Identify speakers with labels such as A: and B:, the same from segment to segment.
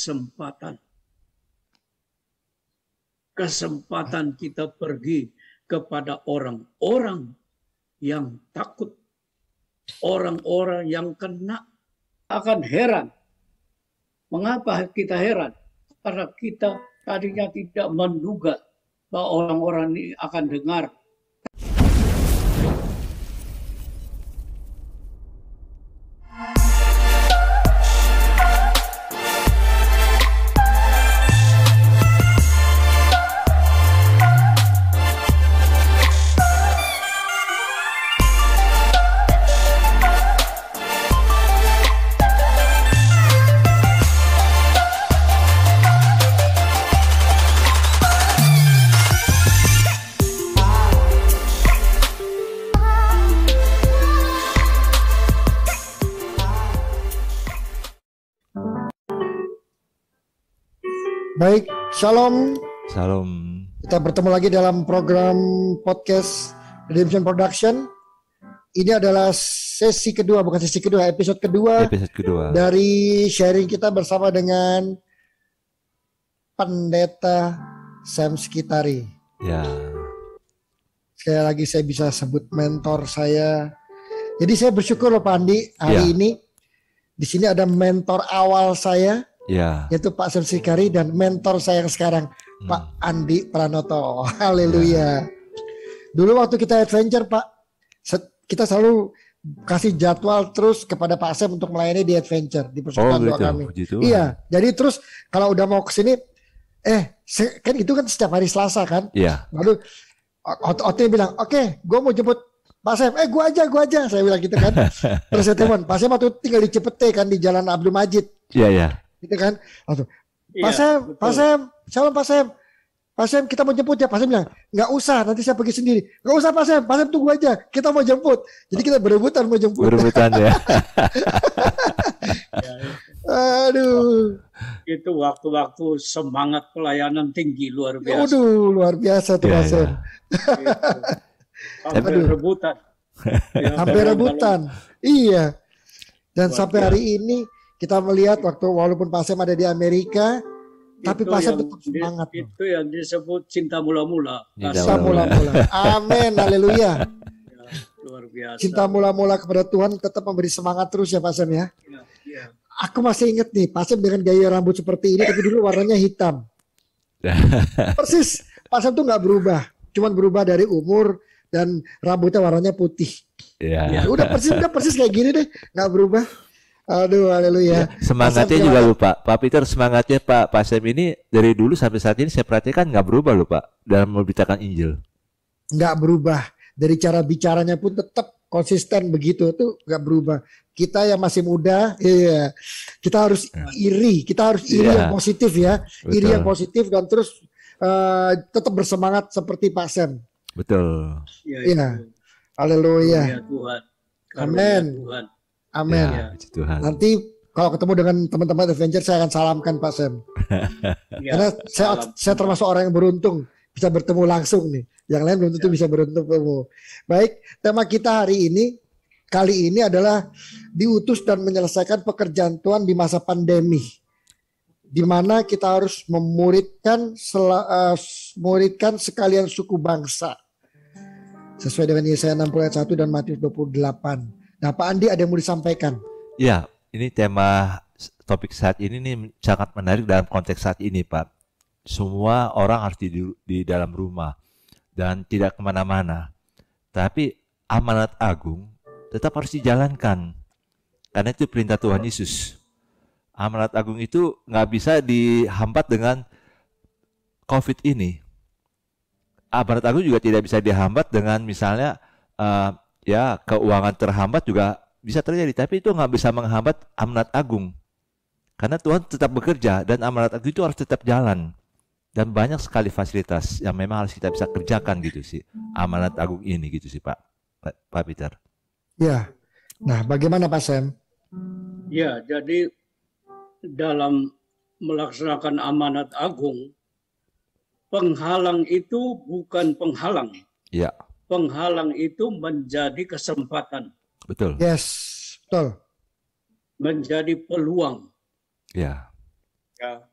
A: kesempatan. Kesempatan kita pergi kepada orang-orang yang takut. Orang-orang yang kena akan heran. Mengapa kita heran? Karena kita tadinya tidak menduga bahwa orang-orang ini akan dengar.
B: Baik, shalom.
C: Salam.
B: Kita bertemu lagi dalam program podcast Redemption Production. Ini adalah sesi kedua, bukan sesi kedua, episode kedua.
C: Episode kedua.
B: Dari sharing kita bersama dengan Pendeta Sam Skitari.
C: Ya.
B: Sekali lagi saya bisa sebut mentor saya. Jadi saya bersyukur loh Pak Andi hari ini. Di sini ada mentor awal saya.
C: Ya.
B: Yaitu Pak Sam Skitari dan mentor saya yang sekarang Pak Andi Pranoto. Haleluya. Dulu waktu kita adventure Pak, kita selalu kasih jadwal terus kepada Pak Sam untuk melayani di adventure di persekutuan doa kami. Iya, jadi terus kalau udah mau kesini, kan itu kan setiap hari Selasa kan.
C: Iya.
B: Lalu Ote bilang, oke, gue mau jemput Pak Sam. Gue aja. Saya bilang gitu kan. Terus saya telepon, Pak Sam waktu tinggal di Cipete kan di Jalan Abdul Majid.
C: Iya.
B: Gitu kan. Langsung, Pak Sam, shalom Pak Sam, kita mau jemput ya. Pak Sam bilang, nggak usah, nanti saya pergi sendiri. Nggak usah Pak Sam tunggu aja, kita mau jemput. Jadi kita berebutan mau jemput.
C: Berebutan ya.
B: Aduh.
A: Itu waktu-waktu semangat pelayanan tinggi luar biasa.
B: Aduh, luar biasa tuh Pak Sam.
A: Sampai rebutan.
B: Sampai rebutan. Iya. Dan sampai hari ini kita melihat walaupun Pak Sam ada di Amerika, tapi Pak Sam tetap semangat.
A: Itu yang disebut cinta mula-mula.
B: Cinta mula-mula. Amin, haleluya.
A: Luar biasa.
B: Cinta mula-mula kepada Tuhan tetap memberi semangat terus ya Pak Sam ya.
A: Ya.
B: Aku masih ingat nih Pak Sam dengan gaya rambut seperti ini, tapi dulu warnanya hitam. Persis, Pak Sam tuh nggak berubah, cuman berubah dari umur dan rambutnya warnanya putih.
C: Ya.
B: Udah persis kayak gini deh, nggak berubah. Aduh, haleluya.
C: Semangatnya juga lupa, Pak Peter, semangatnya Pak Sam ini dari dulu sampai saat ini saya perhatikan nggak berubah loh Pak dalam memberitakan Injil. Nggak
B: berubah, dari cara bicaranya pun tetap konsisten begitu, tuh nggak berubah. Kita yang masih muda, kita harus iri yang positif ya, betul. Iri yang positif dan terus tetap bersemangat seperti Pak Sam.
C: Betul.
B: Iya. Haleluya. Amin. Amin.
C: Ya, Tuhan.
B: Nanti kalau ketemu dengan teman-teman Adventure saya akan salamkan Pak Sam. Karena saya termasuk orang yang beruntung bisa bertemu langsung nih. Yang lain belum tentu bisa bertemu. Baik, tema kita kali ini adalah diutus dan menyelesaikan pekerjaan Tuhan di masa pandemi. Di mana kita harus memuridkan sekalian suku bangsa. Sesuai dengan Yesaya 60 ayat 1 dan Matius 28. Nah Pak Andi ada yang mau disampaikan?
C: Ya, ini tema topik saat ini nih sangat menarik dalam konteks saat ini Pak. Semua orang harus di dalam rumah dan tidak kemana-mana. Tapi amanat agung tetap harus dijalankan. Karena itu perintah Tuhan Yesus. Amanat agung itu nggak bisa dihambat dengan COVID ini. Amanat agung juga tidak bisa dihambat dengan misalnya keuangan terhambat juga bisa terjadi, tapi itu nggak bisa menghambat amanat agung. Karena Tuhan tetap bekerja dan amanat agung itu harus tetap jalan. Dan banyak sekali fasilitas yang memang harus kita bisa kerjakan gitu sih. Amanat agung ini gitu sih Pak Peter.
B: Ya, nah bagaimana Pak Sam?
A: Ya, jadi dalam melaksanakan amanat agung, penghalang itu bukan penghalang.
C: Ya.
A: Penghalang itu menjadi kesempatan.
C: Betul.
B: Yes, betul.
A: Menjadi peluang.
C: Ya.
A: Ya,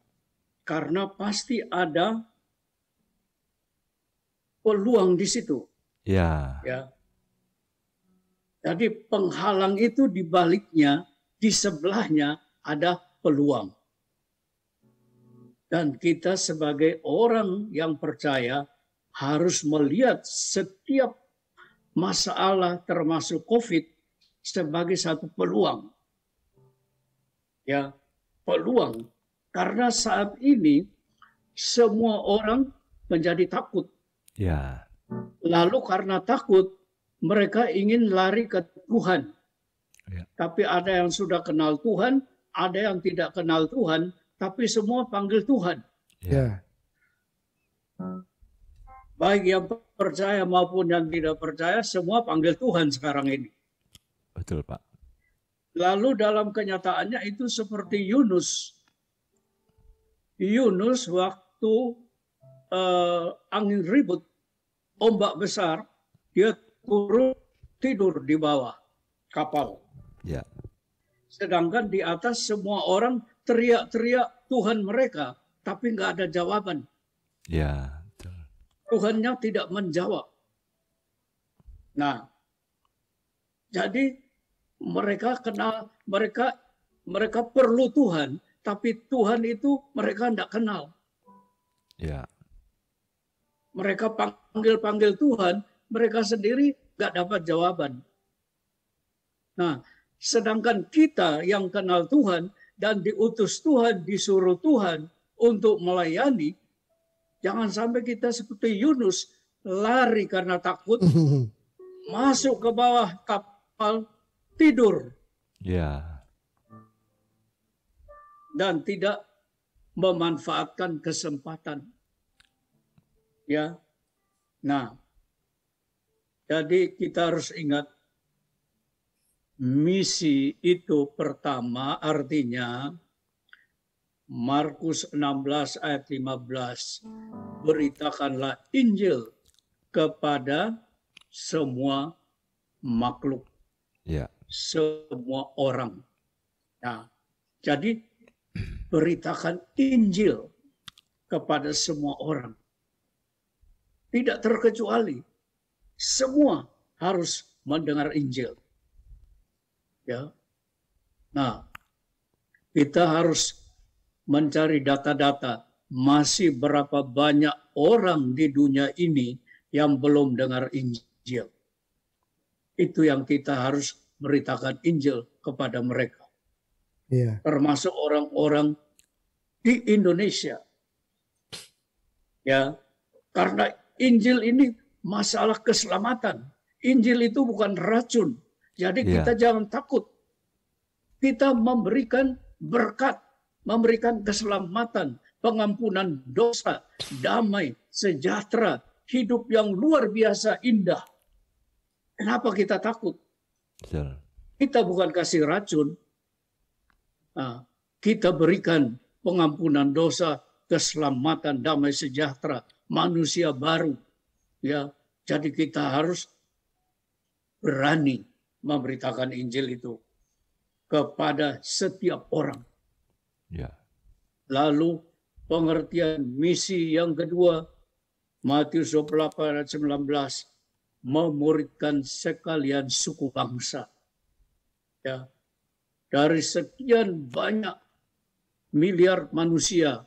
A: karena pasti ada peluang di situ.
C: Ya.
A: Ya. Jadi penghalang itu di baliknya, di sebelahnya ada peluang. Dan kita sebagai orang yang percaya harus melihat setiap masalah termasuk COVID sebagai satu peluang. Ya, peluang. Karena saat ini semua orang menjadi takut.
C: Ya.
A: Lalu karena takut, mereka ingin lari ke Tuhan.
C: Ya.
A: Tapi ada yang sudah kenal Tuhan, ada yang tidak kenal Tuhan, tapi semua panggil Tuhan.
C: Ya.
A: Baik yang percaya maupun yang tidak percaya, semua panggil Tuhan sekarang ini.
C: Betul, Pak.
A: Lalu dalam kenyataannya itu seperti Yunus. Yunus waktu angin ribut, ombak besar, dia turun tidur di bawah kapal.
C: Ya.
A: Sedangkan di atas semua orang teriak-teriak Tuhan mereka, tapi nggak ada jawaban.
C: Ya. Betul.
A: Tuhannya tidak menjawab. Nah, jadi mereka kenal, mereka perlu Tuhan, tapi Tuhan itu mereka tidak kenal.
C: Ya.
A: Mereka panggil Tuhan, mereka sendiri nggak dapat jawaban. Nah, sedangkan kita yang kenal Tuhan dan diutus Tuhan, disuruh Tuhan untuk melayani, jangan sampai kita seperti Yunus lari karena takut, masuk ke bawah kapal, tidur,
C: Ya.
A: dan tidak memanfaatkan kesempatan. Ya, nah, jadi kita harus ingat misi itu pertama artinya Markus 16 ayat 15, beritakanlah Injil kepada semua makhluk,
C: Ya.
A: semua orang. Nah, jadi beritakan Injil kepada semua orang. Tidak terkecuali, semua harus mendengar Injil. Ya. Nah, kita harus mencari data-data masih berapa banyak orang di dunia ini yang belum dengar Injil. Itu yang kita harus beritakan Injil kepada mereka.
B: Iya.
A: Termasuk orang-orang di Indonesia. Ya, karena Injil ini masalah keselamatan. Injil itu bukan racun. Jadi kita jangan takut. Kita memberikan berkat, memberikan keselamatan, pengampunan dosa, damai, sejahtera, hidup yang luar biasa indah. Kenapa kita takut?
C: Betul.
A: Kita bukan kasih racun. Nah, kita berikan pengampunan dosa, keselamatan, damai, sejahtera, manusia baru. Ya, jadi kita harus berani memberitakan Injil itu kepada setiap orang.
C: Ya.
A: Lalu pengertian misi yang kedua, Matius 28 ayat 19, memuridkan sekalian suku bangsa. Ya, dari sekian banyak miliar manusia,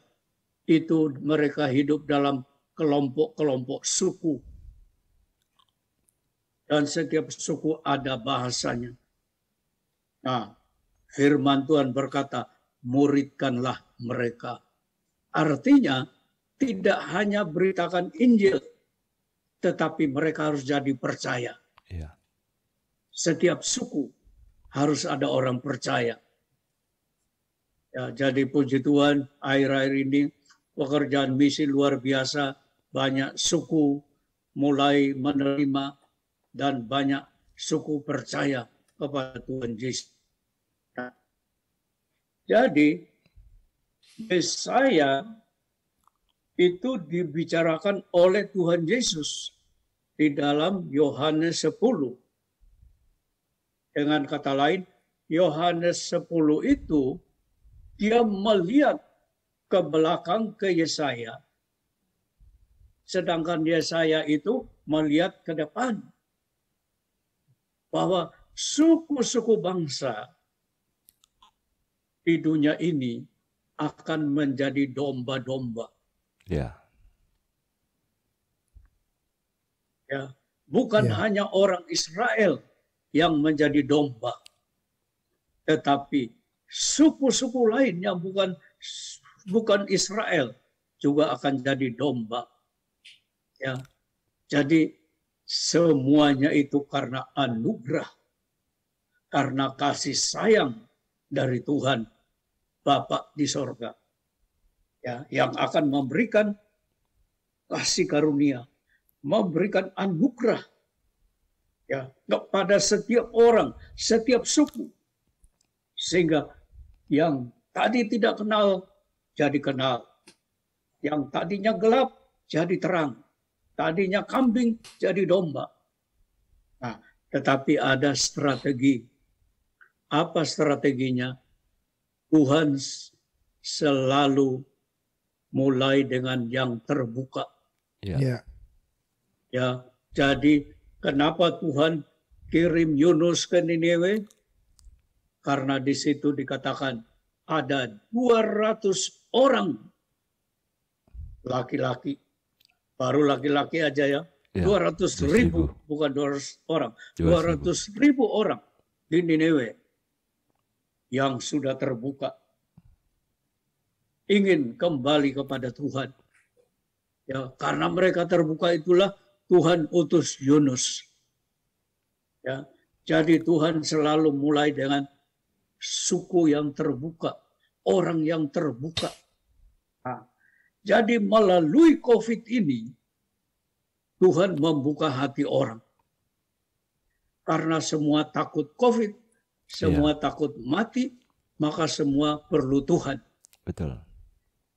A: itu mereka hidup dalam kelompok-kelompok suku. Dan setiap suku ada bahasanya. Nah, firman Tuhan berkata, muridkanlah mereka. Artinya, tidak hanya beritakan Injil, tetapi mereka harus jadi percaya.
C: Ya.
A: Setiap suku harus ada orang percaya. Ya, jadi puji Tuhan, akhir-akhir ini pekerjaan misi luar biasa, banyak suku mulai menerima dan banyak suku percaya kepada Tuhan Yesus. Nah, jadi Yesaya itu dibicarakan oleh Tuhan Yesus di dalam Yohanes 10. Dengan kata lain, Yohanes 10 itu dia melihat ke belakang ke Yesaya. Sedangkan Yesaya itu melihat ke depan. Bahwa suku-suku bangsa di dunia ini akan menjadi domba-domba.
C: Ya.
A: Ya, bukan hanya orang Israel yang menjadi domba, tetapi suku-suku lain yang bukan Israel juga akan jadi domba. Ya, jadi semuanya itu karena anugerah, karena kasih sayang dari Tuhan Bapa di sorga, ya, yang akan memberikan kasih karunia, memberikan anugerah, ya, kepada setiap orang, setiap suku, sehingga yang tadi tidak kenal jadi kenal, yang tadinya gelap jadi terang, tadinya kambing jadi domba. Nah, tetapi ada strategi. Apa strateginya? Tuhan selalu mulai dengan yang terbuka.
C: Ya.
A: Ya, jadi kenapa Tuhan kirim Yunus ke Niniwe? Karena di situ dikatakan ada 200 orang laki-laki. Baru laki-laki aja ya. 200.000, bukan 200 orang. 200.000 orang di Niniwe yang sudah terbuka, ingin kembali kepada Tuhan. Ya, karena mereka terbuka itulah Tuhan utus Yunus. Ya, jadi Tuhan selalu mulai dengan suku yang terbuka, orang yang terbuka. Nah, jadi melalui COVID ini, Tuhan membuka hati orang. Karena semua takut COVID, semua takut mati, maka semua perlu Tuhan.
C: Betul.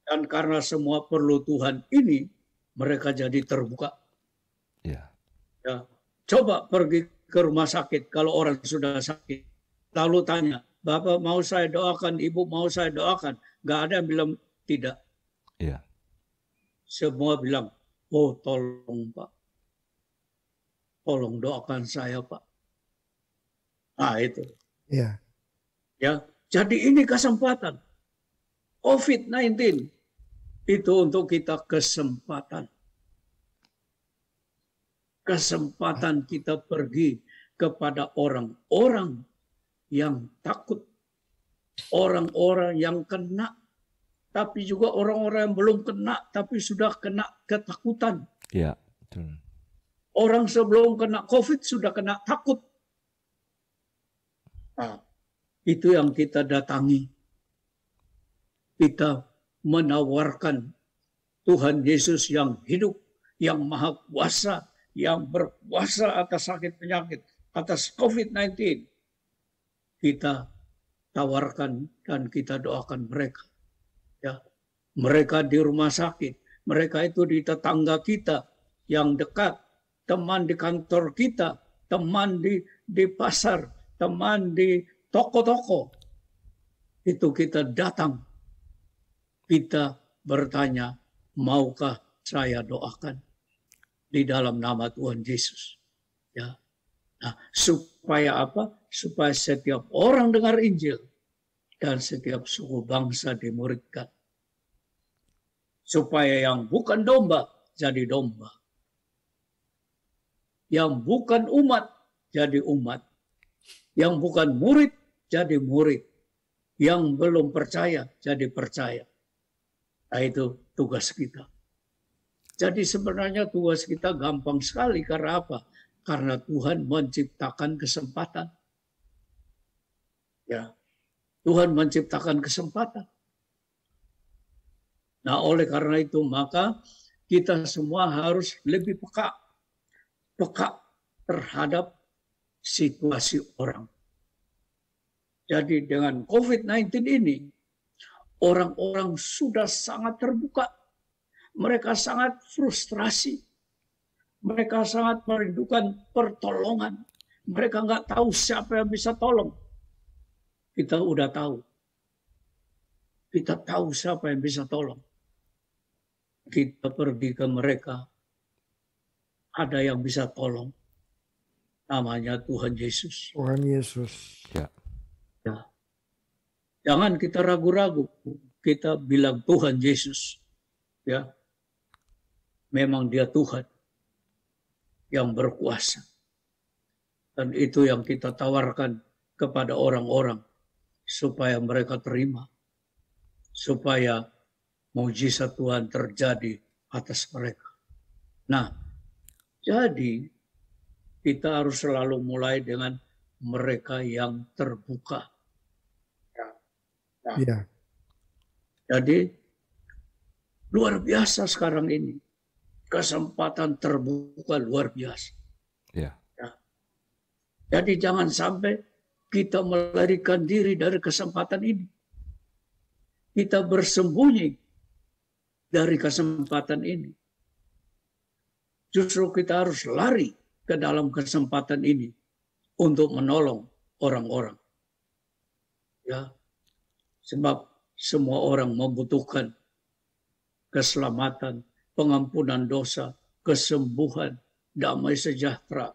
A: Dan karena semua perlu Tuhan ini, mereka jadi terbuka.
C: Ya.
A: Ya. Coba pergi ke rumah sakit kalau orang sudah sakit. Lalu tanya, Bapak mau saya doakan, Ibu mau saya doakan. Gak ada yang bilang tidak.
C: Ya.
A: Semua bilang, oh tolong Pak. Tolong doakan saya Pak. Nah itu.
B: Ya.
A: Ya, jadi ini kesempatan. COVID-19 itu untuk kita kesempatan. Kesempatan kita pergi kepada orang-orang yang takut. Orang-orang yang kena, tapi juga orang-orang yang belum kena, tapi sudah kena ketakutan.
C: Iya, betul.
A: Orang sebelum kena COVID sudah kena takut. Nah, itu yang kita datangi. Kita menawarkan Tuhan Yesus yang hidup, yang maha kuasa, yang berkuasa atas sakit penyakit, atas COVID-19. Kita tawarkan dan kita doakan mereka. Ya, mereka di rumah sakit, mereka itu di tetangga kita yang dekat, teman di kantor kita, teman di pasar, teman di toko-toko. Itu kita datang. Kita bertanya, maukah saya doakan di dalam nama Tuhan Yesus? Ya. Nah, supaya apa? Supaya setiap orang dengar Injil dan setiap suku bangsa dimuridkan. Supaya yang bukan domba jadi domba. Yang bukan umat jadi umat. Yang bukan murid jadi murid. Yang belum percaya jadi percaya. Nah, itu tugas kita. Jadi sebenarnya tugas kita gampang sekali. Karena apa? Karena Tuhan menciptakan kesempatan. Ya, Tuhan menciptakan kesempatan. Nah, oleh karena itu maka kita semua harus lebih peka terhadap situasi orang. Jadi dengan COVID-19 ini, orang-orang sudah sangat terbuka. Mereka sangat frustrasi. Mereka sangat merindukan pertolongan. Mereka nggak tahu siapa yang bisa tolong. Kita udah tahu. kita tahu siapa yang bisa tolong. Kita pergi ke mereka, ada yang bisa tolong. Namanya Tuhan Yesus.
B: Tuhan Yesus.
C: Ya.
A: Ya. Jangan kita ragu-ragu. Kita bilang Tuhan Yesus. Ya. Memang dia Tuhan yang berkuasa. Dan itu yang kita tawarkan kepada orang-orang supaya mereka terima. Supaya mujizat Tuhan terjadi atas mereka. Nah, jadi kita harus selalu mulai dengan mereka yang terbuka. Nah,
B: Iya.
A: jadi luar biasa sekarang ini. Kesempatan terbuka luar biasa.
C: Ya.
A: Ya. Jadi jangan sampai kita melarikan diri dari kesempatan ini. Kita bersembunyi dari kesempatan ini. Justru kita harus lari ke dalam kesempatan ini untuk menolong orang-orang. Ya. Sebab semua orang membutuhkan keselamatan, pengampunan dosa, kesembuhan, damai sejahtera,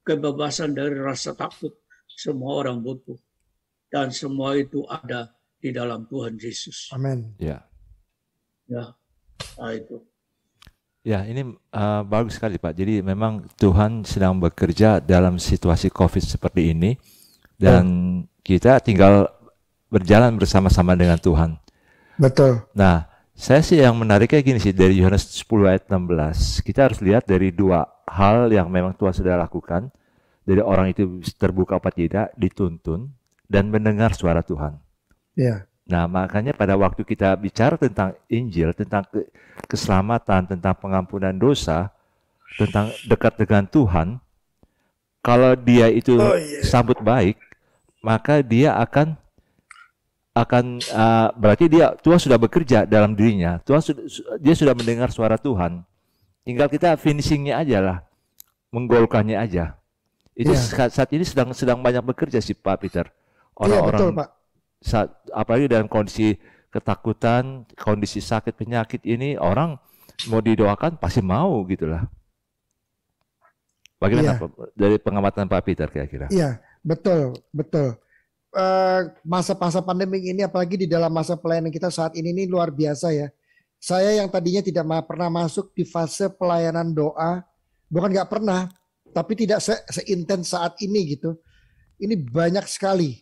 A: kebebasan dari rasa takut. Semua orang butuh. Dan semua itu ada di dalam Tuhan Yesus.
B: Amin.
C: Ya.
A: Ya. Nah, itu.
C: Ya, ini bagus sekali Pak. Jadi memang Tuhan sedang bekerja dalam situasi COVID seperti ini dan kita tinggal berjalan bersama-sama dengan Tuhan.
B: Betul.
C: Nah, saya sih yang menariknya gini sih, dari Yohanes 10 ayat 16, kita harus lihat dari dua hal yang memang Tuhan sudah lakukan. Dari orang itu terbuka apa tidak, dituntun, dan mendengar suara Tuhan.
B: Iya.
C: Nah, makanya pada waktu kita bicara tentang Injil, tentang keselamatan, tentang pengampunan dosa, tentang dekat dengan Tuhan, kalau dia itu sambut baik, maka dia akan berarti Tuhan sudah bekerja dalam dirinya. Dia sudah mendengar suara Tuhan. Tinggal kita finishingnya aja lah, menggolkannya aja. Itu saat ini sedang banyak bekerja sih Pak Peter. Orang-orang,
B: betul, Pak.
C: Apalagi dalam kondisi ketakutan, kondisi sakit penyakit ini, orang mau didoakan pasti mau gitulah. Bagaimana dari pengamatan Pak Peter kira-kira?
B: Iya, betul. Masa-masa pandemi ini, apalagi di dalam masa pelayanan kita saat ini luar biasa ya. Saya yang tadinya tidak pernah masuk di fase pelayanan doa, bukan nggak pernah, tapi tidak seintens saat ini gitu. Ini banyak sekali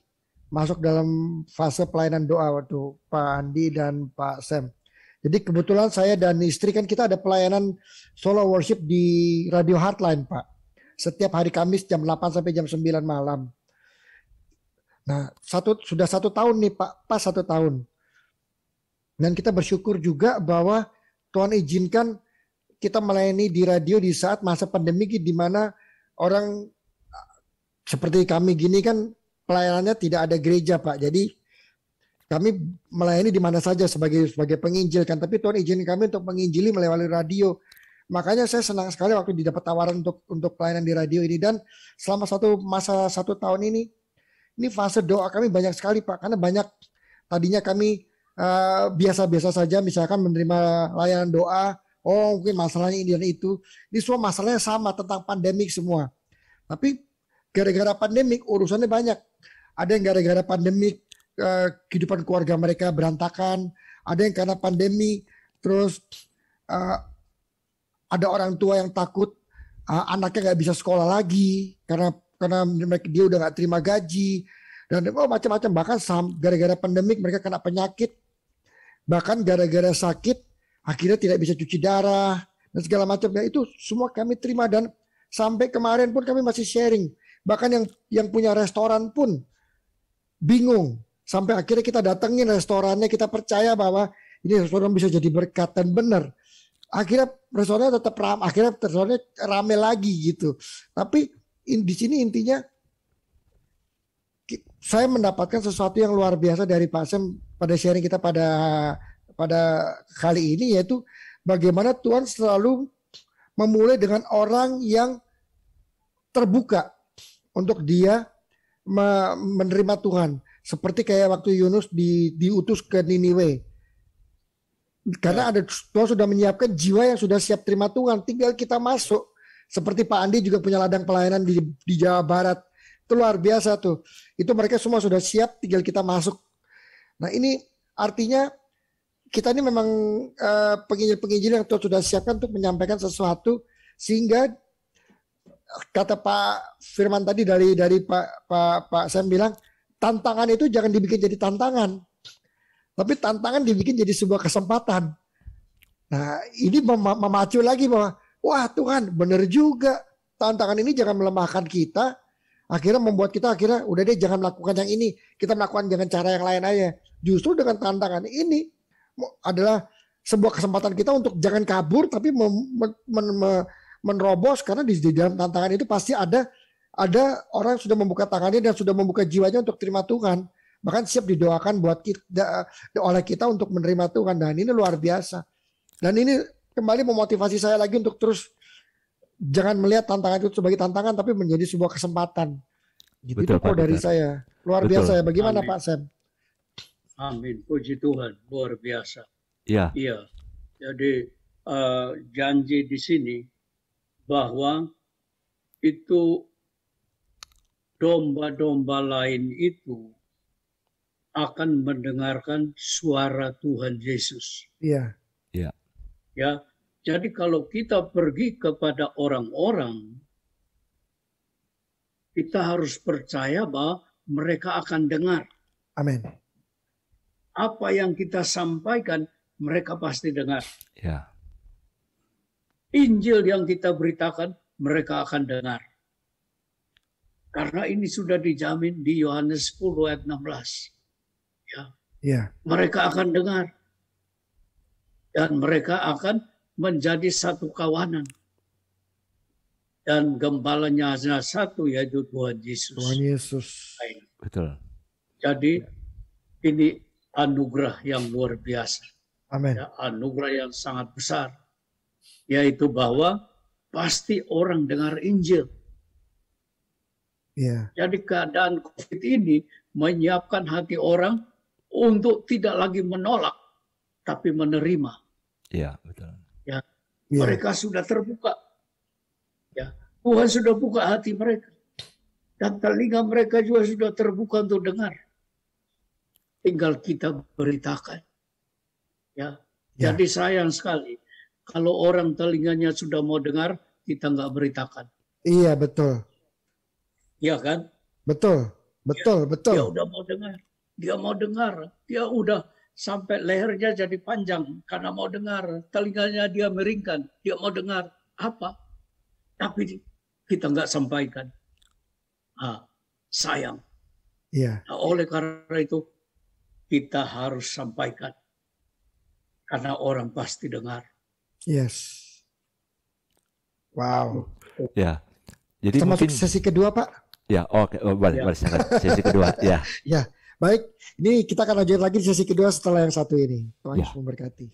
B: masuk dalam fase pelayanan doa waktu Pak Andi dan Pak Sam. Jadi kebetulan saya dan istri kan kita ada pelayanan solo worship di Radio Heartline Pak. Setiap hari Kamis jam 8 sampai jam 9 malam. Nah sudah 1 tahun nih Pak, pas 1 tahun. Dan kita bersyukur juga bahwa Tuhan izinkan kita melayani di radio di saat masa pandemi di mana orang seperti kami gini kan pelayanannya tidak ada gereja Pak. Jadi kami melayani di mana saja sebagai penginjil kan. Tapi Tuhan izin kami untuk menginjili melalui radio. Makanya saya senang sekali waktu didapat tawaran untuk pelayanan di radio ini. Dan selama 1 tahun ini fase doa kami banyak sekali Pak. Karena banyak tadinya kami biasa-biasa saja misalkan menerima layanan doa. Oh mungkin masalahnya ini dan itu. Ini semua masalahnya sama tentang pandemik semua. Tapi gara-gara pandemik urusannya banyak. Ada yang gara-gara pandemik kehidupan keluarga mereka berantakan. Ada yang karena pandemi terus ada orang tua yang takut anaknya nggak bisa sekolah lagi karena dia udah nggak terima gaji dan macam-macam. Bahkan gara-gara pandemik mereka kena penyakit. Bahkan gara-gara sakit akhirnya tidak bisa cuci darah dan segala macam. Dan itu semua kami terima dan sampai kemarin pun kami masih sharing. Bahkan yang punya restoran pun bingung. Sampai akhirnya kita datengin restorannya, kita percaya bahwa ini restoran bisa jadi berkat dan benar. Akhirnya restorannya tetap ramai, akhirnya restorannya rame lagi gitu. Tapi di sini intinya saya mendapatkan sesuatu yang luar biasa dari Pak Sam pada sharing kita pada kali ini, yaitu bagaimana Tuhan selalu memulai dengan orang yang terbuka untuk dia menerima Tuhan. seperti kayak waktu Yunus diutus ke Niniwe. Karena Tuhan sudah menyiapkan jiwa yang sudah siap terima Tuhan, tinggal kita masuk. Seperti Pak Andi juga punya ladang pelayanan di Jawa Barat. Itu luar biasa tuh. Itu mereka semua sudah siap, tinggal kita masuk. Nah ini artinya kita ini memang penginjil-penginjil yang Tuhan sudah siapkan untuk menyampaikan sesuatu, sehingga kata Pak Firman tadi dari Pak Sam bilang, tantangan itu jangan dibikin jadi tantangan, tapi tantangan dibikin jadi sebuah kesempatan. Nah ini memacu lagi bahwa wah Tuhan benar juga, tantangan ini jangan melemahkan kita, akhirnya membuat kita akhirnya udah deh jangan melakukan yang ini, kita melakukan dengan cara yang lain aja. Justru dengan tantangan ini adalah sebuah kesempatan kita untuk jangan kabur, tapi menerobos, karena di dalam tantangan itu pasti ada orang yang sudah membuka tangannya dan sudah membuka jiwanya untuk terima Tuhan, bahkan siap didoakan buat kita, oleh kita untuk menerima Tuhan. Dan ini luar biasa, dan ini kembali memotivasi saya lagi untuk terus jangan melihat tantangan itu sebagai tantangan, tapi menjadi sebuah kesempatan. Gitu. Betul, itu kok dari saya luar biasa ya. Bagaimana Amin. Pak Sam?
A: Amin, puji Tuhan, luar biasa.
C: Iya.
A: Iya. Jadi janji di sini bahwa itu domba-domba lain itu akan mendengarkan suara Tuhan Yesus.
B: Iya.
C: Iya.
A: Ya. Jadi kalau kita pergi kepada orang-orang, kita harus percaya bahwa mereka akan dengar.
B: Amin.
A: Apa yang kita sampaikan, mereka pasti dengar.
C: Ya.
A: Injil yang kita beritakan, mereka akan dengar. Karena ini sudah dijamin di Yohanes 10 ayat 16. Ya.
B: Ya.
A: Mereka akan dengar. Dan mereka akan menjadi satu kawanan. Dan gembalanya hanya satu, yaitu Tuhan Yesus.
B: Tuhan Yesus.
C: Betul.
A: Jadi ini anugerah yang luar biasa.
B: Amin.
A: Ya, anugerah yang sangat besar. Yaitu bahwa pasti orang dengar Injil.
B: Yeah.
A: Jadi keadaan COVID ini menyiapkan hati orang untuk tidak lagi menolak, tapi menerima.
C: Iya, betul.
A: Ya, mereka sudah terbuka. Ya, Tuhan sudah buka hati mereka. Dan telinga mereka juga sudah terbuka untuk dengar. Tinggal kita beritakan. Ya. Jadi sayang sekali kalau orang telinganya sudah mau dengar, kita nggak beritakan.
B: Iya, betul.
A: Iya kan?
B: Betul, betul, ya, betul.
A: Dia udah mau dengar. Dia mau dengar. Dia udah sampai lehernya jadi panjang karena mau dengar. Telinganya dia miringkan. Dia mau dengar. Apa? Tapi kita nggak sampaikan. Sayang.
B: Iya.
A: Nah, oleh karena itu, kita harus sampaikan. Karena orang pasti dengar.
B: Yes. Wow.
C: Ya. Jadi
B: kita
C: mungkin
B: masuk sesi kedua, Pak.
C: Ya, oke. Boleh sesi kedua. Ya.
B: Ya, baik. Ini kita akan lanjut lagi di sesi kedua setelah yang satu ini. Tuhan Yesus memberkati.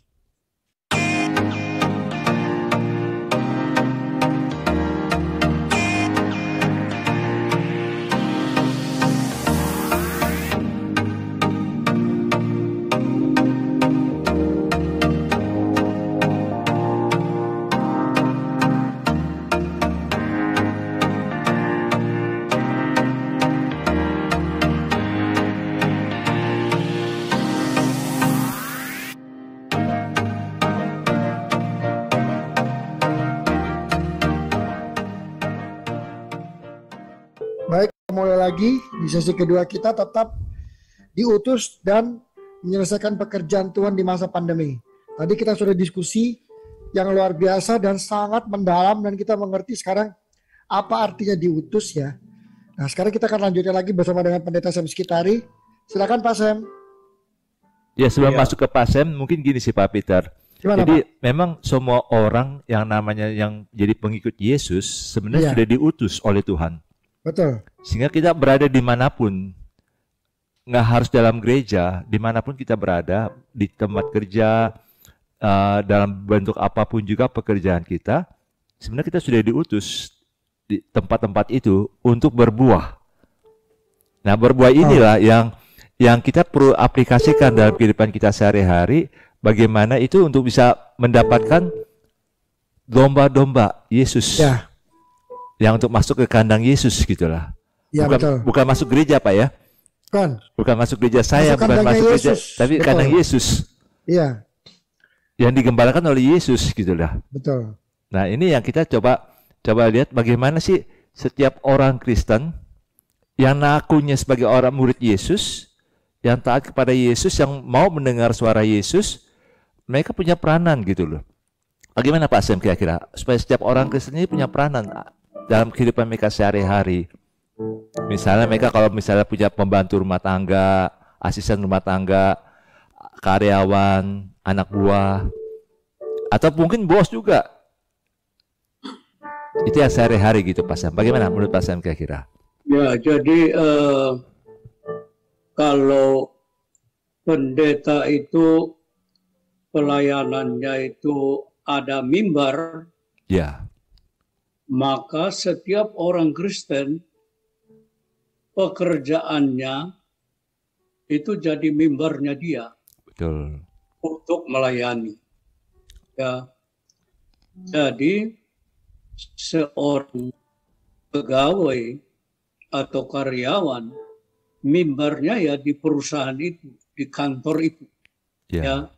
B: Mulai lagi di sesi kedua, kita tetap diutus dan menyelesaikan pekerjaan Tuhan di masa pandemi. Tadi kita sudah diskusi yang luar biasa dan sangat mendalam, dan kita mengerti sekarang apa artinya diutus ya. Nah sekarang kita akan lanjutkan lagi bersama dengan Pendeta Sam Skitari. Silakan Pak Sam.
C: Ya, sebelum masuk ke Pak Sam, mungkin gini sih Pak Peter.
B: Gimana,
C: jadi
B: Pak?
C: Memang semua orang yang namanya yang jadi pengikut Yesus sebenarnya sudah diutus oleh Tuhan.
B: Betul.
C: Sehingga kita berada dimanapun, nggak harus dalam gereja, dimanapun kita berada, di tempat kerja, dalam bentuk apapun juga pekerjaan kita, sebenarnya kita sudah diutus di tempat-tempat itu untuk berbuah. Nah, berbuah inilah yang kita perlu aplikasikan dalam kehidupan kita sehari-hari, bagaimana itu untuk bisa mendapatkan domba-domba Yesus.
B: Ya.
C: Yang untuk masuk ke kandang Yesus gitulah.
B: Ya,
C: Bukan masuk gereja, Pak ya. Bukan masuk gereja saya, bukan masuk gereja, tapi kandang Yesus.
B: Iya.
C: Yang digembalakan oleh Yesus gitulah.
B: Betul.
C: Nah, ini yang kita coba lihat bagaimana sih setiap orang Kristen yang ngakunya sebagai orang murid Yesus, yang taat kepada Yesus, yang mau mendengar suara Yesus, mereka punya peranan gitu loh. Bagaimana Pak Sam kira-kira supaya setiap orang Kristen ini punya peranan dalam kehidupan mereka sehari-hari? Misalnya mereka kalau misalnya punya pembantu rumah tangga, asisten rumah tangga, karyawan, anak buah, atau mungkin bos juga. Itu yang sehari-hari gitu Pak Sam. Bagaimana menurut Pak Sam kira-kira?
A: Ya, jadi kalau pendeta itu pelayanannya itu ada mimbar,
C: ya,
A: maka setiap orang Kristen pekerjaannya itu jadi mimbarnya dia.
C: Betul.
A: Untuk melayani. Ya. Jadi seorang pegawai atau karyawan mimbarnya ya di perusahaan itu, di kantor itu. Ya.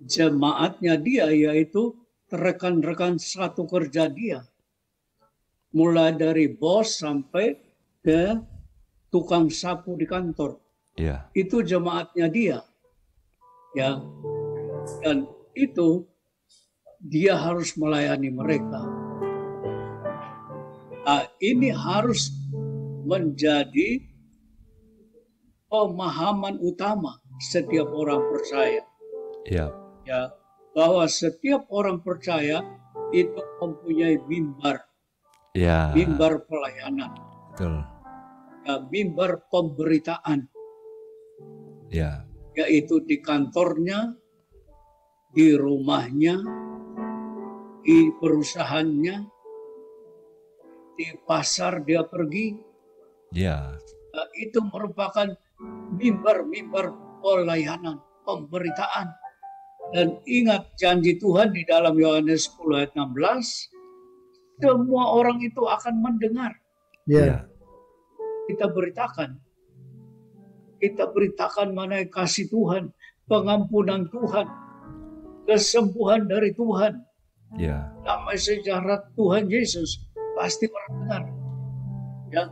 A: Jemaatnya dia yaitu rekan-rekan satu kerja dia. Mulai dari bos sampai ke tukang sapu di kantor.
C: Ya.
A: Itu jemaatnya dia. Ya. Dan itu dia harus melayani mereka. Nah, ini harus menjadi pemahaman utama setiap orang percaya.
C: Ya.
A: Ya, bahwa setiap orang percaya itu mempunyai mimbar.
C: Ya.
A: Mimbar pelayanan.
C: Betul.
A: Ya, mimbar pemberitaan.
C: Ya.
A: Yaitu di kantornya, di rumahnya, di perusahaannya, di pasar dia pergi.
C: Ya.
A: Itu merupakan mimbar-mimbar pelayanan, pemberitaan. Dan ingat janji Tuhan di dalam Yohanes 10 ayat 16, semua orang itu akan mendengar.
B: Ya.
A: Kita beritakan. Kita beritakan mengenai kasih Tuhan, pengampunan Tuhan, kesembuhan dari Tuhan.
C: Ya.
A: Damai sejahtera Tuhan Yesus pasti orang dengar. Ya.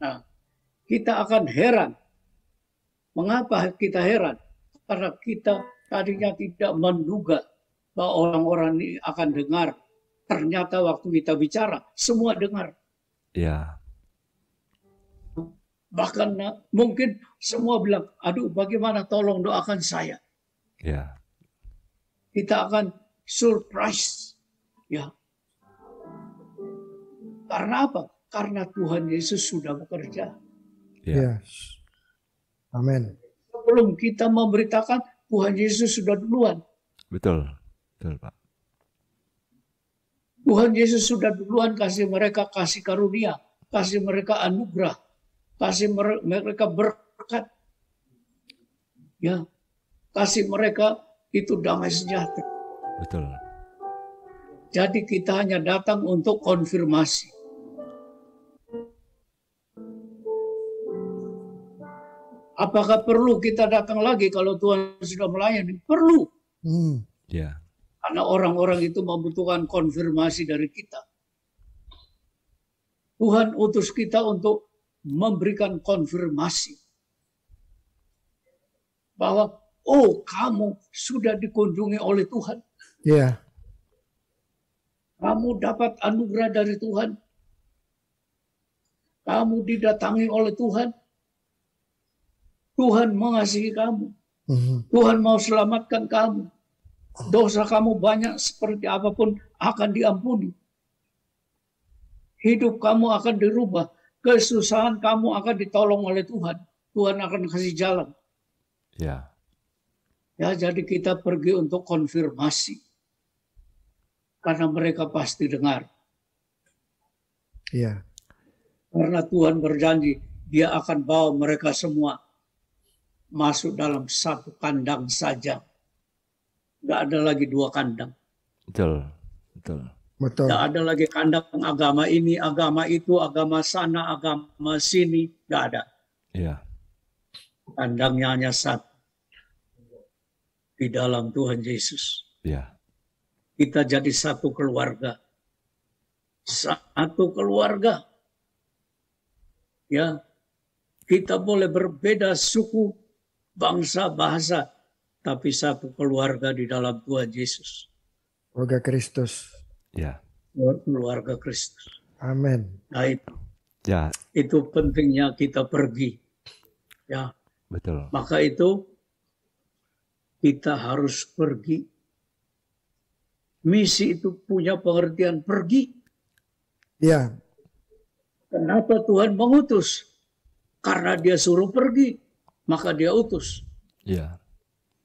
A: Nah, kita akan heran. Mengapa kita heran? Karena kita tadinya tidak menduga bahwa orang-orang ini akan dengar. Ternyata waktu kita bicara, semua dengar.
C: Ya.
A: Bahkan mungkin semua bilang, aduh bagaimana tolong doakan saya.
C: Ya.
A: Kita akan surprise. Ya. Karena apa? Karena Tuhan Yesus sudah bekerja.
C: Ya.
B: Amin.
A: Sebelum kita memberitakan, Tuhan Yesus sudah duluan.
C: Betul. Betul, Pak.
A: Tuhan Yesus sudah duluan kasih mereka kasih karunia, kasih mereka anugerah, kasih mereka berkat. Ya. Kasih mereka itu damai sejahtera.
C: Betul.
A: Jadi kita hanya datang untuk konfirmasi. Apakah perlu kita datang lagi kalau Tuhan sudah melayani? Perlu.
C: Ya.
A: Karena orang-orang itu membutuhkan konfirmasi dari kita. Tuhan utus kita untuk memberikan konfirmasi. Bahwa, oh kamu sudah dikunjungi oleh Tuhan.
B: Iya.
A: Kamu dapat anugerah dari Tuhan. Kamu didatangi oleh Tuhan. Tuhan mengasihi kamu. Tuhan mau selamatkan kamu. Dosa kamu banyak seperti apapun akan diampuni. Hidup kamu akan dirubah. Kesusahan kamu akan ditolong oleh Tuhan. Tuhan akan kasih jalan.
C: Ya.
A: Ya, jadi kita pergi untuk konfirmasi. Karena mereka pasti dengar.
B: Iya.
A: Karena Tuhan berjanji, Dia akan bawa mereka semua masuk dalam satu kandang saja. Nggak ada lagi dua kandang.
C: Betul, betul.
B: Betul.
A: Nggak ada lagi kandang agama ini, agama itu, agama sana, agama sini. Nggak ada.
C: Iya.
A: Kandangnya hanya satu. Di dalam Tuhan Yesus.
C: Iya.
A: Kita jadi satu keluarga. Satu keluarga. Ya, kita boleh berbeda suku, bangsa, bahasa, tapi satu keluarga di dalam Tuhan Yesus.
B: Keluarga Kristus.
C: Ya.
A: Keluarga Kristus.
B: Amin.
A: Nah itu.
C: Ya.
A: Itu pentingnya kita pergi. Ya.
C: Betul.
A: Maka itu kita harus pergi. Misi itu punya pengertian pergi.
B: Ya.
A: Kenapa Tuhan mengutus? Karena dia suruh pergi, maka dia utus.
C: Ya.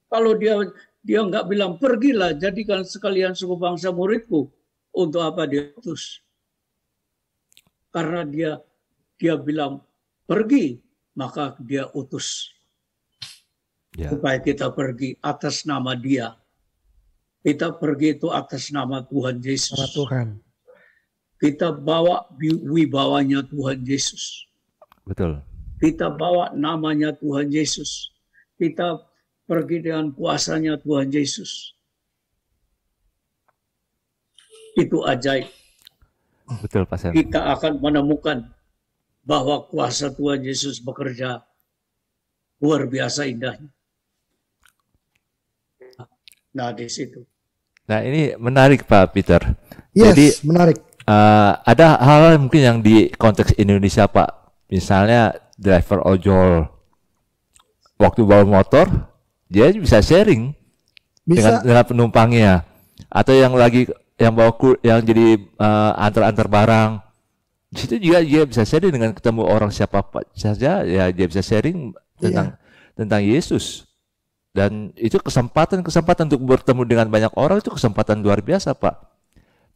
A: Kalau dia nggak bilang pergilah, jadikan sekalian suku bangsa muridku, untuk apa dia utus? Karena dia bilang pergi, maka dia utus. Ya. Supaya kita pergi atas nama dia. Kita pergi itu atas nama Tuhan Yesus.
B: Nama Tuhan.
A: Kita bawa wibawanya Tuhan Yesus.
C: Betul.
A: Kita bawa namanya Tuhan Yesus. Kita pergi dengan kuasanya Tuhan Yesus. Itu ajaib.
C: Betul, Pak Sam.
A: Kita akan menemukan bahwa kuasa Tuhan Yesus bekerja luar biasa indahnya. Nah, di situ.
C: Nah, ini menarik Pak Peter.
B: Yes,
C: jadi
B: menarik.
C: Ada hal mungkin yang di konteks Indonesia Pak. Misalnya driver ojol waktu bawa motor dia bisa sharing dengan penumpangnya, atau yang bawa yang jadi antar barang. Di situ juga dia bisa sharing dengan ketemu orang siapa saja, ya dia bisa sharing tentang Yesus. Dan itu kesempatan untuk bertemu dengan banyak orang, itu kesempatan luar biasa Pak.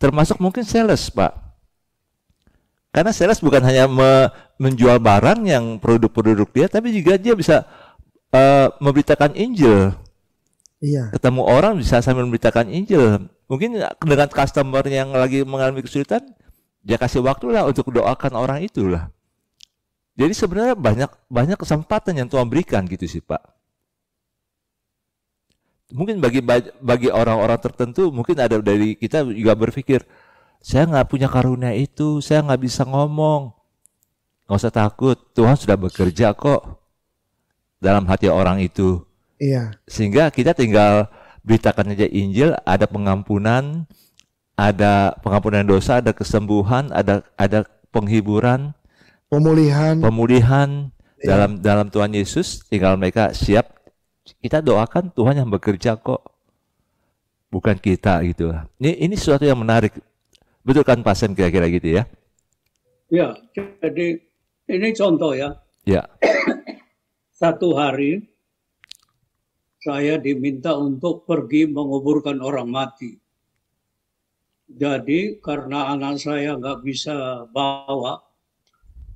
C: Termasuk mungkin sales Pak. Karena sales bukan hanya menjual barang yang produk-produk dia, tapi juga dia bisa memberitakan Injil.
B: Iya.
C: Ketemu orang bisa sambil memberitakan Injil. Mungkin dengan customer yang lagi mengalami kesulitan, dia kasih waktu lah untuk doakan orang itulah. Jadi sebenarnya banyak kesempatan yang Tuhan berikan gitu sih Pak. Mungkin bagi orang-orang tertentu, mungkin ada dari kita juga berpikir, saya nggak punya karunia itu, saya nggak bisa ngomong. Nggak usah takut, Tuhan sudah bekerja kok dalam hati orang itu.
B: Iya.
C: Sehingga kita tinggal beritakan aja Injil, ada pengampunan dosa, ada kesembuhan, ada penghiburan, pemulihan
B: iya.
C: dalam Tuhan Yesus. Tinggal mereka siap, kita doakan, Tuhan yang bekerja kok, bukan kita gitu. Ini sesuatu yang menarik. Betul kan Pak Sam, kira-kira gitu ya?
A: Ya, jadi ini contoh ya.
C: Ya.
A: Satu hari saya diminta untuk pergi menguburkan orang mati. Jadi karena anak saya nggak bisa bawa,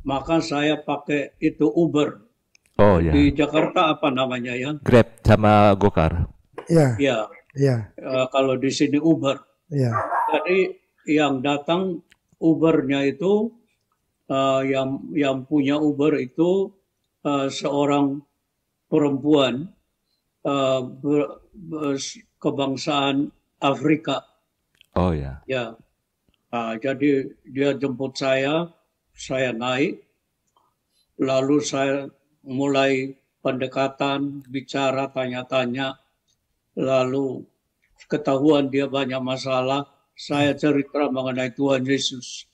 A: maka saya pakai itu Uber.
C: Oh ya.
A: Di Jakarta apa namanya ya?
C: Grab sama Gokar.
B: Iya.
A: Ya.
B: Iya.
A: Kalau di sini Uber.
B: Iya.
A: Jadi yang datang Ubernya itu yang punya Uber itu seorang perempuan kebangsaan Afrika.
C: Oh ya.
A: Ya. Jadi dia jemput saya naik, lalu saya mulai pendekatan, bicara, tanya-tanya, lalu ketahuan dia banyak masalah, saya cerita mengenai Tuhan Yesus.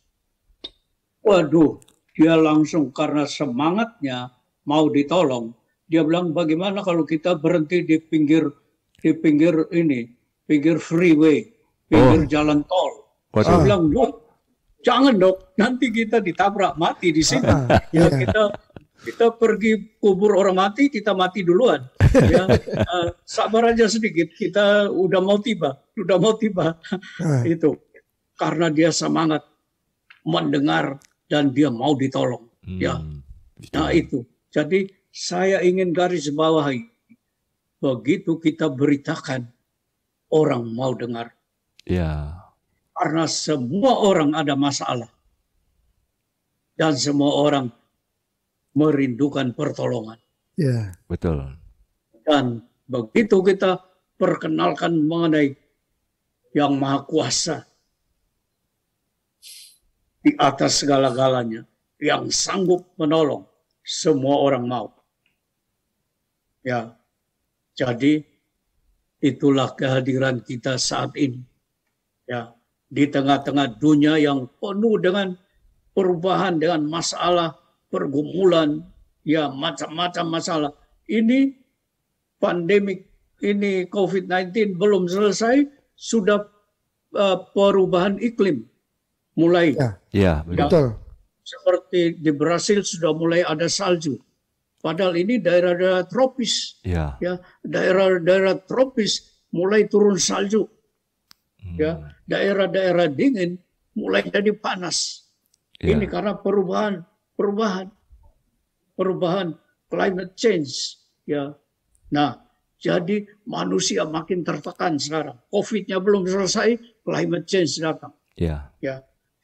A: Waduh, dia langsung karena semangatnya mau ditolong. Dia bilang, bagaimana kalau kita berhenti di pinggir freeway, pinggir jalan tol. Saya bilang, jangan dok, nanti kita ditabrak mati di sini. Ya kita pergi kubur orang mati, kita mati duluan. Ya, sabar aja sedikit, kita udah mau tiba. Itu karena dia semangat mendengar dan dia mau ditolong. Ya, nah itu. Jadi saya ingin garis bawahi, begitu kita beritakan, orang mau dengar.
C: Ya.
A: Karena semua orang ada masalah. Dan semua orang merindukan pertolongan.
B: Ya.
C: Betul.
A: Dan begitu kita perkenalkan mengenai yang Maha Kuasa di atas segala-galanya, yang sanggup menolong, semua orang mau. Ya, jadi itulah kehadiran kita saat ini. Ya, di tengah-tengah dunia yang penuh dengan perubahan, dengan masalah, pergumulan, ya macam-macam masalah. Ini pandemik, ini COVID-19 belum selesai, sudah perubahan iklim mulai.
B: Ya, betul.
A: Seperti di Brasil sudah mulai ada salju. Padahal ini daerah-daerah tropis. Ya, daerah-daerah tropis mulai turun salju. Ya, daerah-daerah dingin mulai jadi panas. Ini karena perubahan climate change. Ya, nah jadi manusia makin tertekan sekarang. COVID-nya belum selesai, climate change datang. Ya,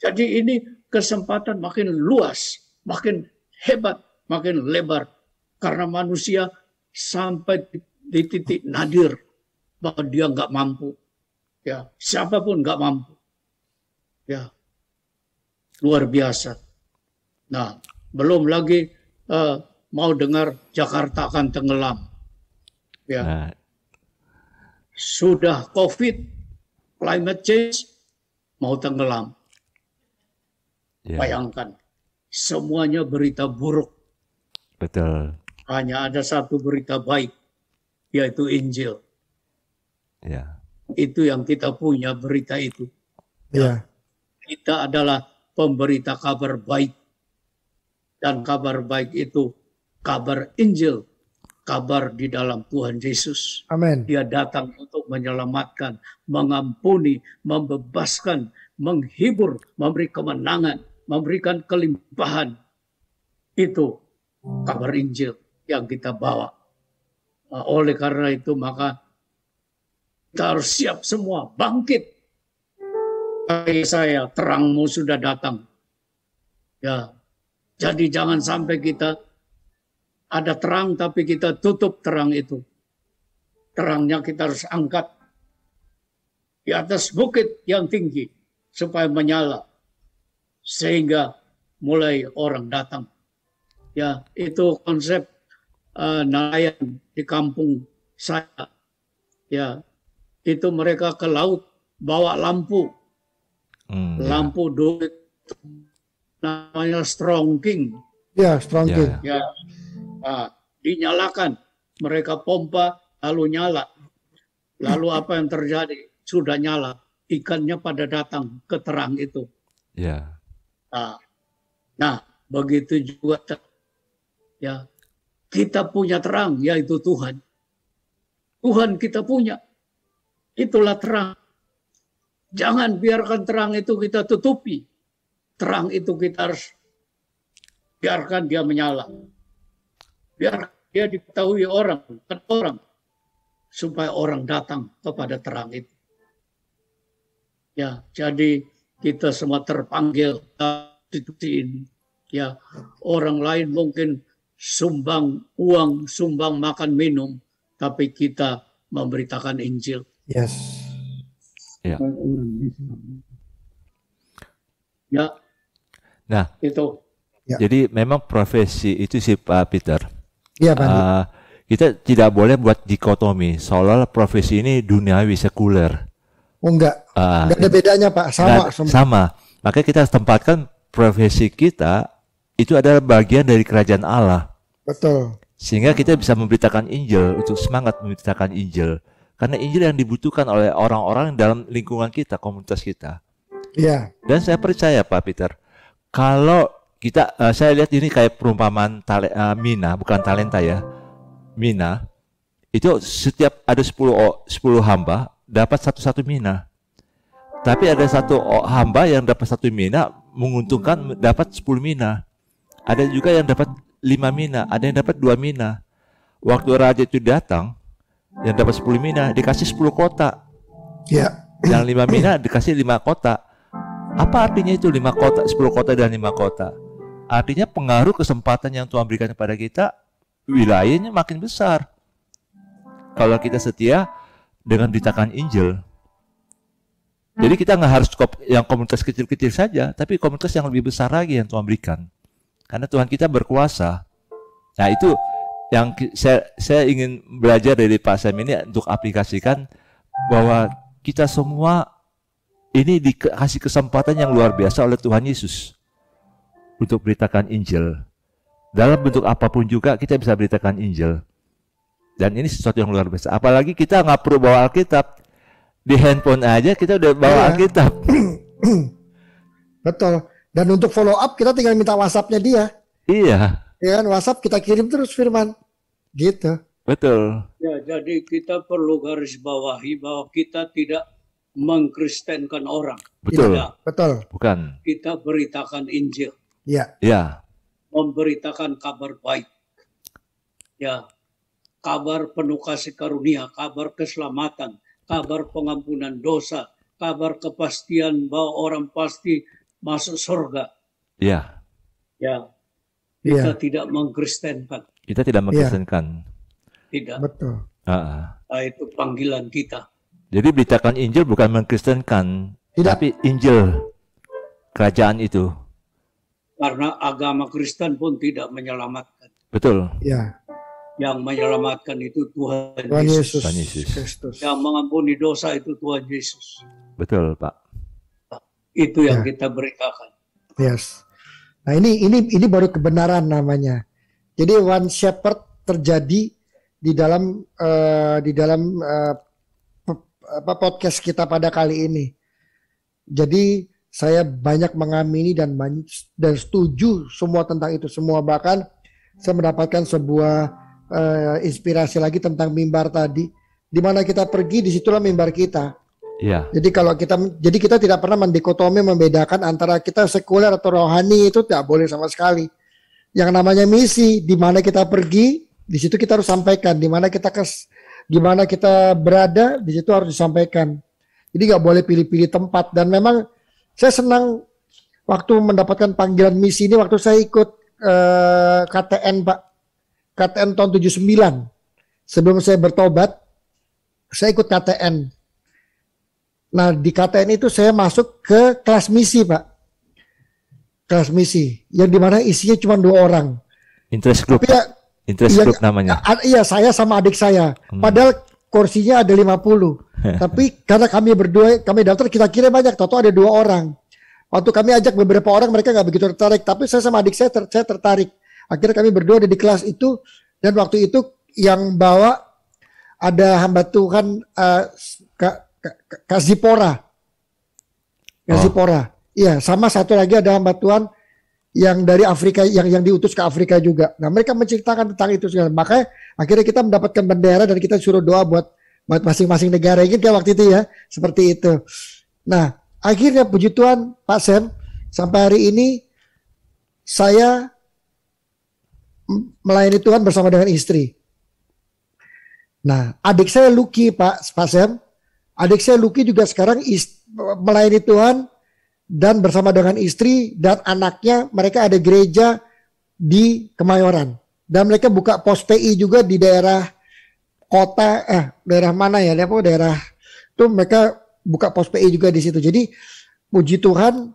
A: jadi ini kesempatan makin luas, makin hebat, makin lebar. Karena manusia sampai di titik nadir bahwa dia nggak mampu. Ya, siapapun nggak mampu. Ya, luar biasa. Nah, belum lagi mau dengar Jakarta akan tenggelam. Ya, sudah COVID, climate change, mau tenggelam. Bayangkan, semuanya berita buruk.
C: Betul.
A: Hanya ada satu berita baik, yaitu Injil.
C: Ya.
A: Itu yang kita punya, berita itu.
B: Ya.
A: Kita adalah pemberita kabar baik. Dan kabar baik itu kabar Injil, kabar di dalam Tuhan Yesus.
B: Amin.
A: Dia datang untuk menyelamatkan, mengampuni, membebaskan, menghibur, memberi kemenangan, memberikan kelimpahan. Itu kabar Injil yang kita bawa. Oleh karena itu maka kita harus siap semua, bangkit. Hai saya, terangmu sudah datang. Ya, jadi jangan sampai kita ada terang tapi kita tutup terang itu. Terangnya kita harus angkat di atas bukit yang tinggi supaya menyala. Sehingga mulai orang datang. Ya, itu konsep nelayan di kampung saya. Ya, itu mereka ke laut bawa lampu. Lampu duit namanya Strong King.
B: Ya, Strong King.
A: Ya. Nah, dinyalakan. Mereka pompa lalu nyala. Lalu apa yang terjadi? Sudah nyala. Ikannya pada datang ke terang itu.
C: Ya.
A: Nah, begitu juga ya, kita punya terang, yaitu Tuhan. Tuhan kita punya. Itulah terang. Jangan biarkan terang itu kita tutupi. Terang itu kita harus biarkan dia menyala. Biar dia diketahui orang, supaya orang datang kepada terang itu. Ya, jadi kita semua terpanggil institusi ini. Ya, orang lain mungkin sumbang uang, sumbang makan minum, tapi kita memberitakan Injil.
B: Yes.
C: Ya.
A: Ya.
C: Nah,
A: itu.
B: Ya.
C: Jadi memang profesi itu sih Pak Peter.
B: Iya, Pak.
C: Kita tidak boleh buat dikotomi seolah profesi ini duniawi sekuler.
B: Oh enggak ada bedanya Pak,
C: sama. Makanya kita harus tempatkan profesi kita itu adalah bagian dari kerajaan Allah.
B: Betul.
C: Sehingga kita bisa memberitakan Injil, untuk semangat memberitakan Injil. Karena Injil yang dibutuhkan oleh orang-orang dalam lingkungan kita, komunitas kita.
B: Iya.
C: Dan saya percaya Pak Peter, kalau kita, saya lihat ini kayak perumpamaan mina, bukan talenta ya. Mina, itu setiap ada 10 hamba, dapat satu mina. Tapi ada satu hamba yang dapat 1 mina, menguntungkan dapat 10 mina. Ada juga yang dapat 5 mina, ada yang dapat 2 mina. Waktu raja itu datang, yang dapat 10 mina dikasih 10 kota.
B: Ya.
C: Yang 5 mina dikasih 5 kota. Apa artinya itu 5 kota, 10 kota dan 5 kota? Artinya pengaruh kesempatan yang Tuhan berikan kepada kita, wilayahnya makin besar. Kalau kita setia dengan beritakan Injil. Jadi kita nggak harus yang komunitas kecil-kecil saja, tapi komunitas yang lebih besar lagi yang Tuhan berikan. Karena Tuhan kita berkuasa. Nah itu yang saya ingin belajar dari Pak Sam ini untuk aplikasikan bahwa kita semua ini dikasih kesempatan yang luar biasa oleh Tuhan Yesus untuk beritakan Injil. Dalam bentuk apapun juga kita bisa beritakan Injil. Dan ini sesuatu yang luar biasa. Apalagi kita nggak perlu bawa Alkitab. Di handphone aja kita udah bawa Alkitab.
B: Betul. Dan untuk follow up kita tinggal minta WhatsApp-nya dia.
C: Iya.
B: Ya kan, WhatsApp kita kirim terus firman. Gitu.
C: Betul.
A: Ya, jadi kita perlu garis bawahi bahwa kita tidak mengkristenkan orang.
C: Betul.
A: Tidak.
B: Betul.
C: Bukan.
A: Kita beritakan Injil.
B: Iya.
C: Ya.
A: Memberitakan kabar baik. Ya. Kabar penuh kasih karunia, kabar keselamatan, kabar pengampunan dosa, kabar kepastian bahwa orang pasti masuk surga.
C: Iya.
A: Ya. Kita tidak mengkristenkan.
C: Kita tidak mengkristenkan.
A: Tidak.
B: Betul.
A: Nah, itu panggilan kita.
C: Jadi beritakan Injil bukan mengkristenkan, tapi Injil kerajaan itu.
A: Karena agama Kristen pun tidak menyelamatkan.
C: Betul.
B: Ya.
A: Yang menyelamatkan itu Tuhan
B: Yesus.
C: Tuhan Yesus.
B: Kristus.
A: Yang mengampuni dosa itu Tuhan Yesus.
C: Betul, Pak.
A: Itu yang kita beritakan.
B: Yes. Nah ini baru kebenaran namanya. Jadi one shepherd terjadi di dalam podcast kita pada kali ini. Jadi saya banyak mengamini dan setuju semua tentang itu semua. Bahkan saya mendapatkan sebuah inspirasi lagi tentang mimbar tadi. Di mana kita pergi, disitulah mimbar kita.
C: Iya.
B: Jadi kita tidak pernah mendikotomi, membedakan antara kita sekuler atau rohani, itu tidak boleh sama sekali. Yang namanya misi, di mana kita pergi, di situ kita harus sampaikan. Di mana kita berada, di situ harus disampaikan. Jadi nggak boleh pilih-pilih tempat. Dan memang saya senang waktu mendapatkan panggilan misi ini waktu saya ikut KTN, Pak. KTN tahun 79. Sebelum saya bertobat, saya ikut KTN. Nah, di KTN itu saya masuk ke kelas misi, Pak. Kelas misi. Yang dimana isinya cuma 2 orang.
C: Interest group.
B: Tapi
C: interest group namanya.
B: Iya, saya sama adik saya. Padahal kursinya ada 50. Tapi karena kami berdua, kami daftar, kita kira banyak. Tahu-tahu ada 2 orang. Waktu kami ajak beberapa orang, mereka nggak begitu tertarik. Tapi saya sama adik saya tertarik. Akhirnya kami berdua ada di kelas itu, dan waktu itu yang bawa ada hamba Tuhan Kak Zipora. Kak Zipora. Iya, sama satu lagi ada hamba Tuhan yang dari Afrika, yang diutus ke Afrika juga. Nah, mereka menceritakan tentang itu segala. Makanya akhirnya kita mendapatkan bendera dan kita suruh doa buat masing-masing negara. Gitu kayak waktu itu ya, seperti itu. Nah, akhirnya puji Tuhan, Pak Sam, sampai hari ini saya melayani Tuhan bersama dengan istri. Nah, adik saya Lucky, Pak Sam, adik saya Lucky juga sekarang melayani Tuhan dan bersama dengan istri dan anaknya, mereka ada gereja di Kemayoran. Dan mereka buka pos PI juga di daerah kota, daerah mana ya? Daerah itu mereka buka pos PI juga di situ. Jadi puji Tuhan,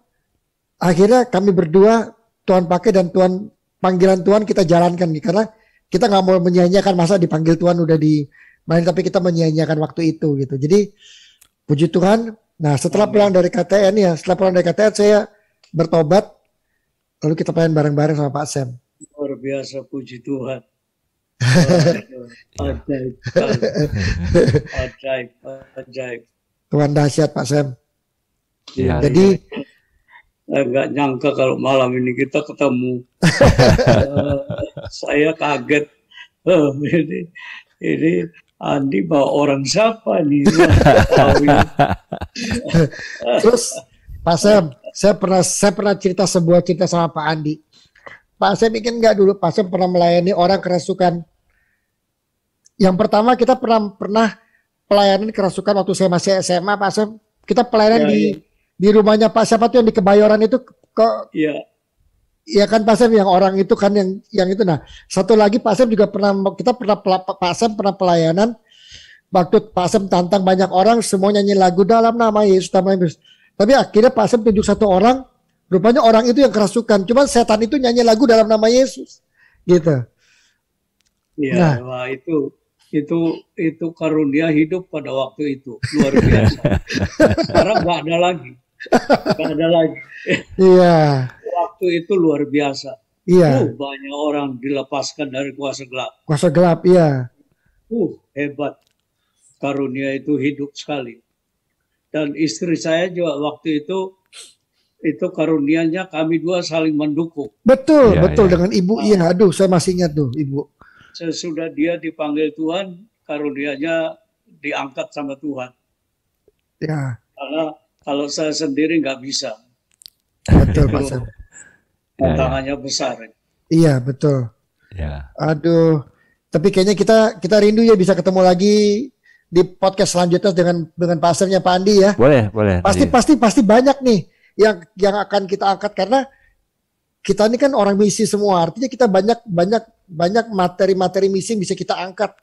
B: akhirnya kami berdua Tuhan pakai dan panggilan Tuhan kita jalankan, karena kita nggak mau menyanyiakan, masa dipanggil Tuhan udah dimain, tapi kita menyanyiakan waktu itu gitu. Jadi puji Tuhan. Nah, setelah pulang dari KTN saya bertobat, lalu kita pengen bareng-bareng sama Pak Sam.
A: Luar biasa, puji Tuhan. Ajaib.
B: Tuhan dahsyat, Pak Sam.
A: Ya,
B: jadi
A: saya nggak nyangka kalau malam ini kita ketemu. Saya kaget. Ini Andi bawa orang siapa nih?
B: Terus Pak Sam, saya pernah cerita sebuah cerita sama Pak Andi. Pak Sem ingin nggak dulu Pak Sem pernah melayani orang kerasukan? Yang pertama kita pernah pelayanan kerasukan waktu saya masih SMA, Pak Sem. Kita pelayanan di rumahnya Pak siapa tuh yang di Kebayoran itu kok? Iya. Iya kan Pak Sem, yang orang itu kan yang itu. Nah, satu lagi Pak Sem juga Pak Sem pernah pelayanan waktu Pak Sem tantang banyak orang semua nyanyi lagu dalam nama Yesus, nama Yesus. Tapi akhirnya Pak Sem tunjuk satu orang, rupanya orang itu yang kerasukan. Cuman setan itu nyanyi lagu dalam nama Yesus, gitu.
A: Iya, nah, itu karunia hidup pada waktu itu luar biasa. Sekarang nggak ada lagi.
B: Iya.
A: Waktu itu luar biasa.
B: Iya.
A: Banyak orang dilepaskan dari kuasa gelap.
B: Kuasa gelap, iya.
A: Hebat. Karunia itu hidup sekali. Dan istri saya juga waktu itu karunianya kami dua saling mendukung.
B: Betul, betul dengan ibu. Iya, aduh, saya masih ingat tuh ibu.
A: Sesudah dia dipanggil Tuhan, karunianya diangkat sama Tuhan.
B: Ya.
A: Karena kalau saya sendiri nggak bisa.
B: Betul, Pak Sam.
A: Tantangannya besar.
B: Iya, betul.
C: Ya.
B: Aduh, tapi kayaknya kita rindu ya bisa ketemu lagi di podcast selanjutnya dengan Pak Samnya Pak Andi ya.
C: Boleh.
B: Pasti banyak nih yang akan kita angkat karena kita ini kan orang misi semua. Artinya kita banyak materi-materi misi yang bisa kita angkat,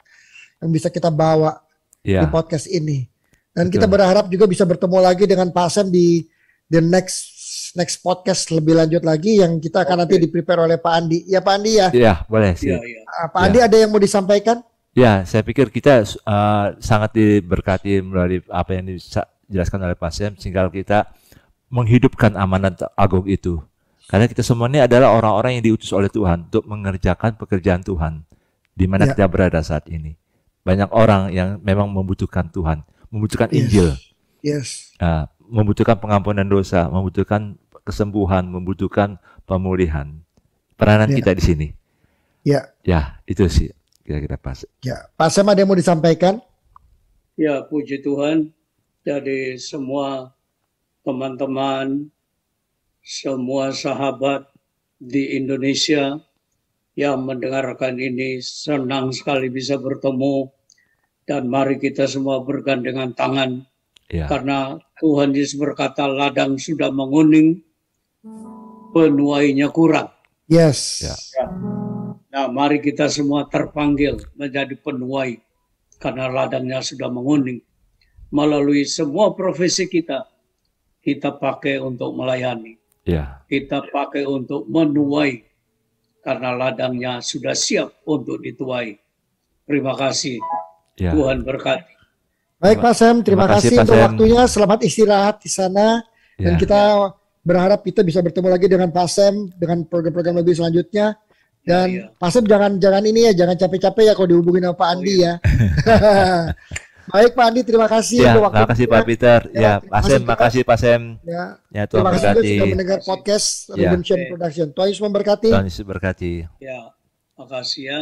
B: yang bisa kita bawa di podcast ini. Dan kita berharap juga bisa bertemu lagi dengan Pak Sam di the next podcast lebih lanjut lagi yang kita akan nanti di-prepare oleh Pak Andi. Ya Pak Andi ya?
C: Iya, boleh sih.
B: Pak Andi ada yang mau disampaikan?
C: Ya, saya pikir kita sangat diberkati melalui apa yang dijelaskan oleh Pak Sam, sehingga kita menghidupkan amanat agung itu. Karena kita semua ini adalah orang-orang yang diutus oleh Tuhan untuk mengerjakan pekerjaan Tuhan di mana kita berada saat ini. Banyak orang yang memang membutuhkan Tuhan, membutuhkan Injil, membutuhkan pengampunan dosa, membutuhkan kesembuhan, membutuhkan pemulihan. Peranan kita di sini. Ya, itu sih kira-kira pas.
B: Ya, Pak Sam ada yang mau disampaikan?
A: Ya, puji Tuhan. Jadi semua teman-teman, semua sahabat di Indonesia yang mendengarkan ini, senang sekali bisa bertemu, dan mari kita semua bergandengan tangan karena Tuhan Yesus berkata ladang sudah menguning, penuainya kurang.
B: Yes.
A: Nah, mari kita semua terpanggil menjadi penuai karena ladangnya sudah menguning. Melalui semua profesi kita pakai untuk melayani. Kita pakai untuk menuai karena ladangnya sudah siap untuk dituai. Terima kasih. Tuhan berkati.
B: Baik Pak Sam, terima kasih untuk waktunya. Selamat istirahat di sana. Dan kita berharap kita bisa bertemu lagi dengan Pak Sam dengan program-program lebih selanjutnya. Dan Pak Sam jangan jangan capek-capek ya kalau dihubungin sama Pak Andi ya. Baik Pak Andi, terima kasih untuk waktunya.
C: Terima kasih Pak Peter. Pak Sam, makasih Pak Sam.
B: Tuhan terima kasih juga sudah mendengar podcast Redemption Production. Tuhan Yesus memberkati.
C: Tuhan Yesus berkati.
A: Makasih ya.